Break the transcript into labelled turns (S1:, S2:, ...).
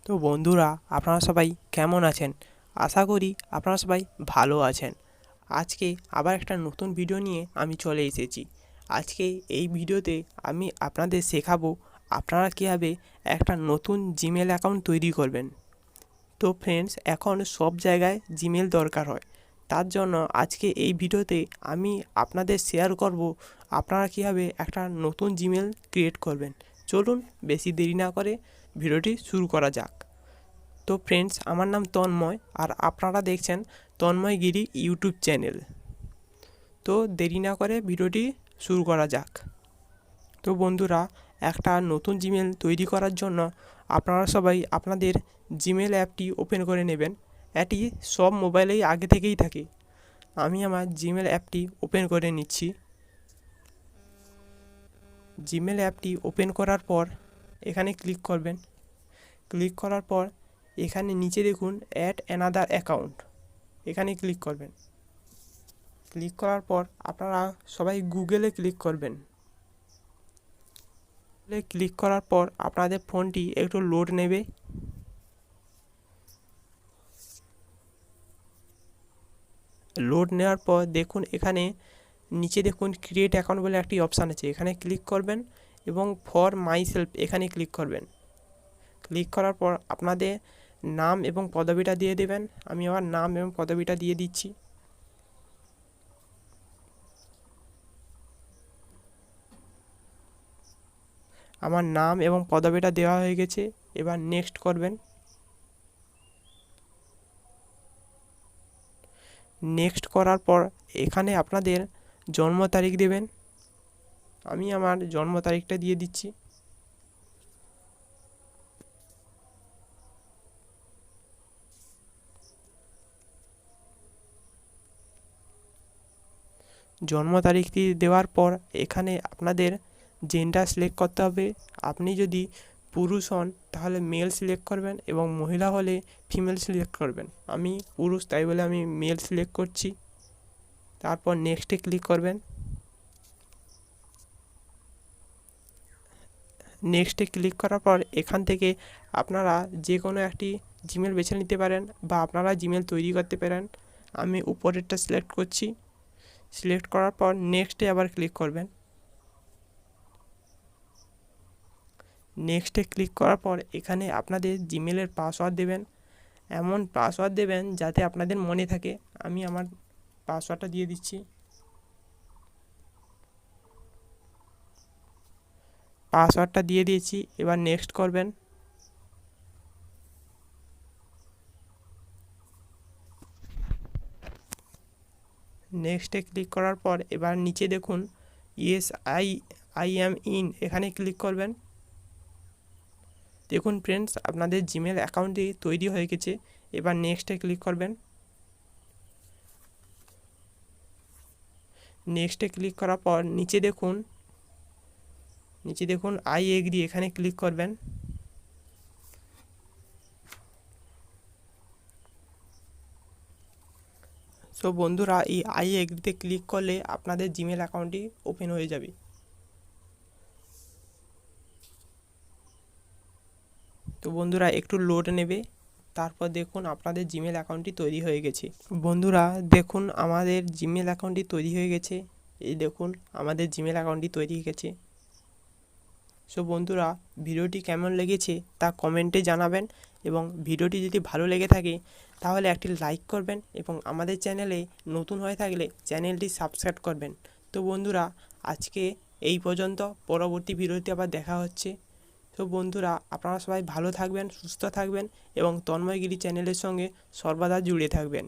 S1: তো বন্ধুরা, আপনারা সবাই কেমন আছেন? আশা করি আপনারা সবাই ভালো আছেন। আজকে আবার একটা নতুন ভিডিও নিয়ে আমি চলে এসেছি। আজকে এই ভিডিওতে আমি আপনাদের শেখাবো আপনারা কীভাবে একটা নতুন জিমেল অ্যাকাউন্ট তৈরি করবেন। তো ফ্রেন্ডস, এখন সব জায়গায় জিমেল দরকার হয়। তার জন্য আজকে এই ভিডিওতে আমি আপনাদের শেয়ার করব আপনারা কীভাবে একটা নতুন জিমেল ক্রিয়েট করবেন। চলুন বেশি দেরি না করে ভিডিওটি শুরু করা যাক। তো ফ্রেন্ডস, আমার নাম তন্ময় আর আপনারা দেখছেন তন্ময় গিরি ইউটিউব চ্যানেল। তো দেরি না করে ভিডিওটি শুরু করা যাক। তো বন্ধুরা, একটা নতুন জিমেল তৈরি করার জন্য আপনারা সবাই আপনাদের জিমেল অ্যাপটি ওপেন করে নেবেন। এটি সব মোবাইলেই আগে থেকেই থাকে। আমি আমার জিমেল অ্যাপটি ওপেন করে নিচ্ছি। জিমেল অ্যাপটি ওপেন করার পর এখানে ক্লিক করবেন। ক্লিক করার পর এখানে নিচে দেখুন অ্যাড অ্যানাদার অ্যাকাউন্ট, এখানে ক্লিক করবেন। ক্লিক করার পর আপনারা সবাই গুগলে ক্লিক করবেন। ক্লিক করার পর আপনাদের ফোনটি একটু লোড নেবে। লোড নেওয়ার পর দেখুন এখানে নিচে দেখুন ক্রিয়েট অ্যাকাউন্ট বলে একটি অপশান আছে, এখানে ক্লিক করবেন এবং ফর মাই সেলফ এখানে ক্লিক করবেন। ক্লিক করার পর আপনাদের নাম এবং পদবিটা দিয়ে দেবেন। আমি আমার নাম এবং পদবিটা দিয়ে দিচ্ছি। আমার নাম এবং পদবিটা দেওয়া হয়ে গেছে। এবার নেক্সট করবেন। নেক্সট করার পর এখানে আপনাদের জন্ম তারিখ দেবেন। আমি আমার জন্ম তারিখটা দিয়ে দিচ্ছি। জন্ম তারিখটি দেওয়ার পর এখানে আপনাদের জেন্ডার সিলেক্ট করতে হবে। আপনি যদি পুরুষ হন তাহলে মেল সিলেক্ট করবেন এবং মহিলা হলে ফিমেল সিলেক্ট করবেন। আমি পুরুষ, তাই বলে আমি মেল সিলেক্ট করছি। তারপর নেক্সটে ক্লিক করবেন। নেক্সটে ক্লিক করার পর এখান থেকে আপনারা যে কোনো একটি জিমেল বেছে নিতে পারেন বা আপনারা জিমেল তৈরি করতে পারেন। আমি উপরেরটা সিলেক্ট করছি। সিলেক্ট করার পর নেক্সটে আবার ক্লিক করবেন। নেক্সটে ক্লিক করার পর এখানে আপনাদের জিমেলের পাসওয়ার্ড দেবেন। এমন পাসওয়ার্ড দেবেন যাতে আপনাদের মনে থাকে। আমি আমার পাসওয়ার্ডটা দিয়ে দিচ্ছি। পাসওয়ার্ডটা দিয়ে দিয়েছি। এবার নেক্সট করবেন। নেক্সটে ক্লিক করার পর এবার নিচে দেখুন ইয়েস আই অ্যাম ইন, এখানে ক্লিক করবেন। দেখুন ফ্রেন্ডস, আপনাদের জিমেল অ্যাকাউন্টটি তৈরি হয়ে গেছে। এবার নেক্সটে ক্লিক করবেন। নেক্সটে ক্লিক করার পর নিচে দেখুন আই এগ্রি, এখানে ক্লিক করবেন। সো বন্ধুরা, এই আই এগ্রিতে ক্লিক করলে আপনাদের জিমেল অ্যাকাউন্টটি ওপেন হয়ে যাবে। তো বন্ধুরা, একটু লোড নেবে। তারপর দেখুন আপনাদের জিমেল অ্যাকাউন্টটি তৈরি হয়ে গেছে। বন্ধুরা দেখুন আমাদের জিমেল অ্যাকাউন্টটি তৈরি হয়ে গেছে। এই দেখুন আমাদের জিমেল অ্যাকাউন্টটি তৈরি হয়ে গেছে। সো বন্ধুরা, ভিডিওটি কেমন লেগেছে তা কমেন্টে জানাবেন এবং ভিডিওটি যদি ভালো লেগে থাকে তাহলে একটি লাইক করবেন এবং আমাদের চ্যানেলে নতুন হয়ে থাকলে চ্যানেলটি সাবস্ক্রাইব করবেন। তো বন্ধুরা, আজকে এই পর্যন্ত। পরবর্তী ভিডিওতে আবার দেখা হচ্ছে। তো বন্ধুরা, আপনারা সবাই ভালো থাকবেন, সুস্থ থাকবেন এবং তন্ময়গিরি চ্যানেলের সঙ্গে সর্বদা জুড়ে থাকবেন।